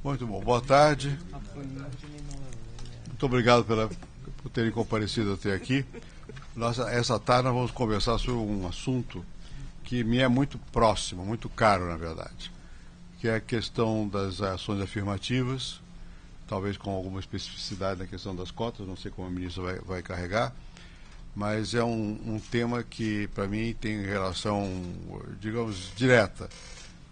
Muito bom. Boa tarde. Muito obrigado por terem comparecido até aqui. Essa tarde nós vamos conversar sobre um assunto que me é muito próximo, muito caro, na verdade, que é a questão das ações afirmativas, talvez com alguma especificidade na questão das cotas, não sei como a ministra vai carregar, mas é um tema que, para mim, tem relação, digamos, direta,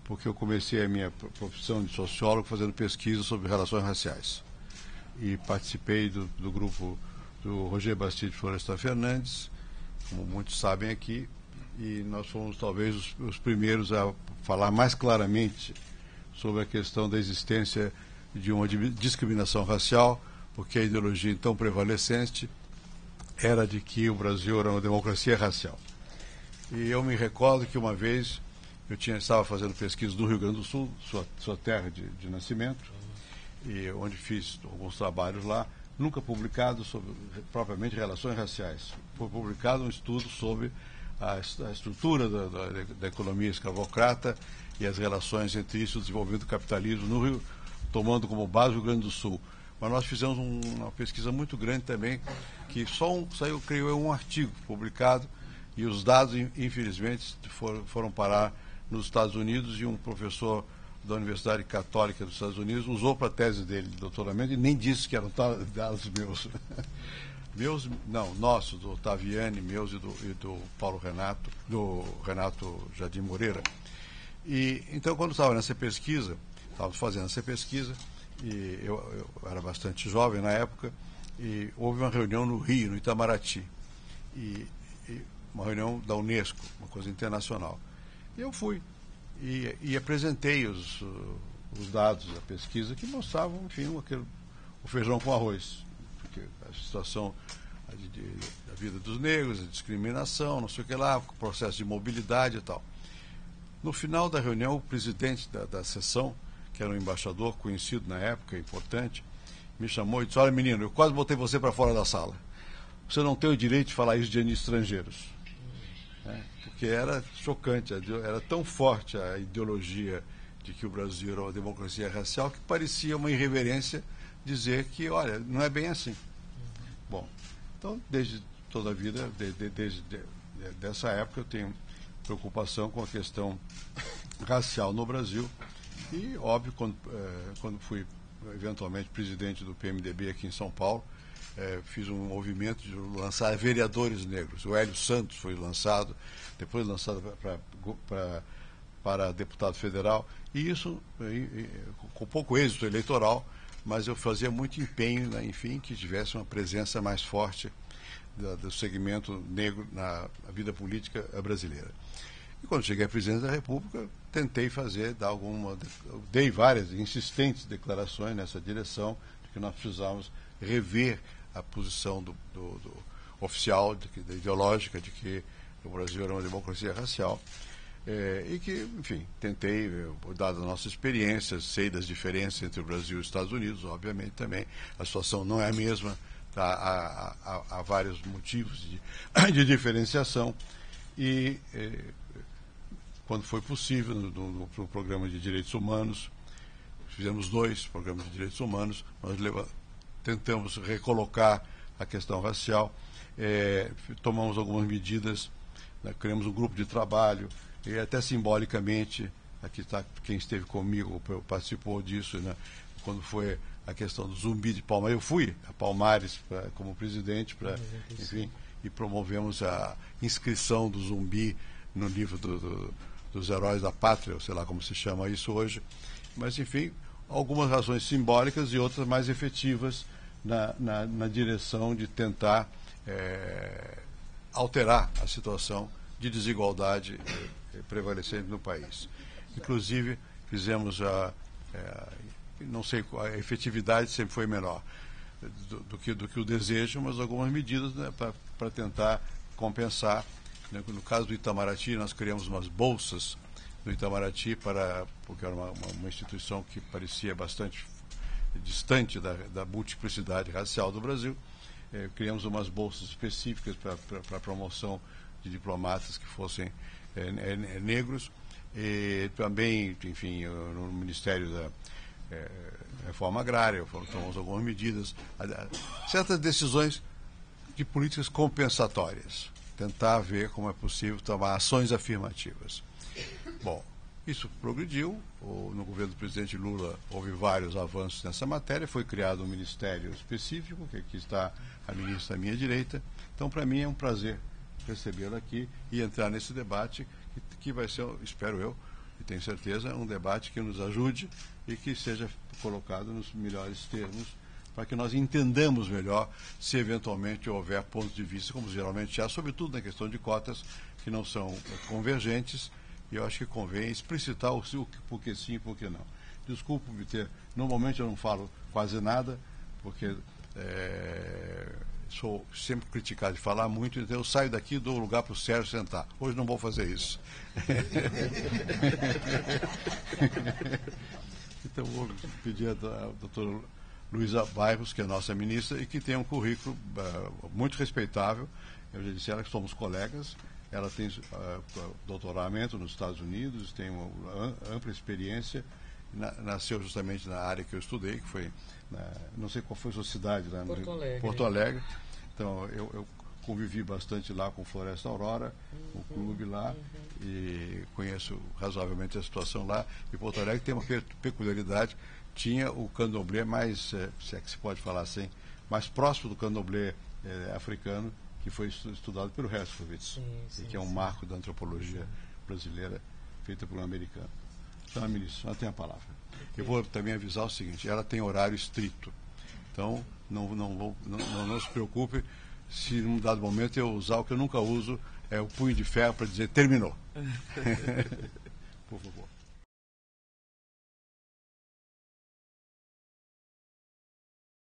porque eu comecei a minha profissão de sociólogo fazendo pesquisa sobre relações raciais. E participei do grupo do Roger Bastide Florestan Fernandes, como muitos sabem aqui, e nós fomos talvez os primeiros a falar mais claramente sobre a questão da existência de uma discriminação racial, porque a ideologia então prevalecente era de que o Brasil era uma democracia racial. E eu me recordo que uma vez estava fazendo pesquisa no Rio Grande do Sul, sua terra de nascimento, e onde fiz alguns trabalhos lá, nunca publicado sobre propriamente relações raciais. Foi publicado um estudo sobre a estrutura da economia escravocrata e as relações entre isso e o desenvolvimento do capitalismo no Rio, tomando como base o Rio Grande do Sul. Mas nós fizemos uma pesquisa muito grande também, que saiu, creio eu, um artigo publicado, e os dados, infelizmente, foram parar nos Estados Unidos, e um professor da Universidade Católica dos Estados Unidos usou para a tese dele de doutoramento e nem disse que eram dados meus. Nossos, do Ottaviani, meus e do Paulo Renato, do Renato Jardim Moreira. E então, quando estávamos fazendo essa pesquisa, e eu era bastante jovem na época, e houve uma reunião no Rio, no Itamaraty, e uma reunião da Unesco, uma coisa internacional. E eu fui e apresentei os dados da pesquisa que mostravam, enfim, o feijão com arroz, porque a situação da vida dos negros, a discriminação, não sei o que lá, o processo de mobilidade e tal. No final da reunião, o presidente da sessão, que era um embaixador conhecido na época, importante, me chamou e disse: olha, menino, eu quase botei você para fora da sala. Você não tem o direito de falar isso de estrangeiros. Porque era chocante, era tão forte a ideologia de que o Brasil era uma democracia racial, que parecia uma irreverência dizer que, olha, não é bem assim. Bom, então, desde toda a vida, desde dessa época, eu tenho preocupação com a questão racial no Brasil. E, óbvio, quando fui eventualmente presidente do PMDB aqui em São Paulo, fiz um movimento de lançar vereadores negros. O Hélio Santos foi lançado, depois lançado para deputado federal, e isso com pouco êxito eleitoral, mas eu fazia muito empenho, enfim, que tivesse uma presença mais forte do segmento negro na vida política brasileira. E quando cheguei à presidência da República, tentei dei várias insistentes declarações nessa direção, de que nós precisávamos rever a posição oficial, ideológica, de que o Brasil era uma democracia racial, e que, enfim, tentei, dada a nossa experiência, sei das diferenças entre o Brasil e os Estados Unidos, obviamente também, a situação não é a mesma, há vários motivos de diferenciação, e quando foi possível, no programa de direitos humanos, fizemos 2 programas de direitos humanos, nós tentamos recolocar a questão racial, tomamos algumas medidas, criamos um grupo de trabalho, e até simbolicamente, aqui está quem esteve comigo, participou disso, né, quando foi a questão do zumbi de Palmares. Eu fui a Palmares como presidente, enfim, e promovemos a inscrição do zumbi no livro dos heróis da pátria, sei lá como se chama isso hoje, mas enfim, algumas razões simbólicas e outras mais efetivas na direção de tentar alterar a situação de desigualdade prevalecente no país. Inclusive, fizemos não sei, a efetividade sempre foi menor do que o desejo, mas algumas medidas, né, para tentar compensar. No caso do Itamaraty, nós criamos umas bolsas do Itamaraty, porque era uma instituição que parecia bastante distante da multiplicidade racial do Brasil. Criamos umas bolsas específicas para a promoção de diplomatas que fossem negros. E também, enfim, no Ministério reforma agrária, tomamos algumas medidas, certas decisões de políticas compensatórias, tentar ver como é possível tomar ações afirmativas. Bom, isso progrediu, no governo do presidente Lula houve vários avanços nessa matéria, foi criado um ministério específico, que aqui está a ministra à minha direita, então para mim é um prazer recebê-la aqui e entrar nesse debate, que vai ser, espero eu, e tenho certeza, um debate que nos ajude e que seja colocado nos melhores termos, para que nós entendamos melhor se eventualmente houver pontos de vista, como geralmente há, sobretudo na questão de cotas, que não são convergentes, e eu acho que convém explicitar o porquê sim e porquê não. Desculpe-me normalmente eu não falo quase nada, porque sou sempre criticado de falar muito, então eu saio daqui e dou lugar para o Sérgio sentar. Hoje não vou fazer isso. Então vou pedir à doutora Luísa Bairros, que é a nossa ministra, e que tem um currículo muito respeitável. Eu já disse a ela que somos colegas. Ela tem doutoramento nos Estados Unidos, tem uma ampla experiência, nasceu justamente na área que eu estudei, que foi, não sei qual foi a sua cidade, lá em Porto Alegre. Então, eu convivi bastante lá com Floresta Aurora, o clube lá, e conheço razoavelmente a situação lá. E Porto Alegre tem uma peculiaridade, tinha o candomblé mais, se é que se pode falar assim, mais próximo do candomblé africano, que foi estudado pelo Herskovits, e que é um marco da antropologia brasileira feita por um americano. Então, a ministra, ela tem a palavra. Eu vou também avisar o seguinte, ela tem horário estrito, então não se preocupe se num dado momento eu usar o que eu nunca uso, é o punho de ferro para dizer terminou. Por favor.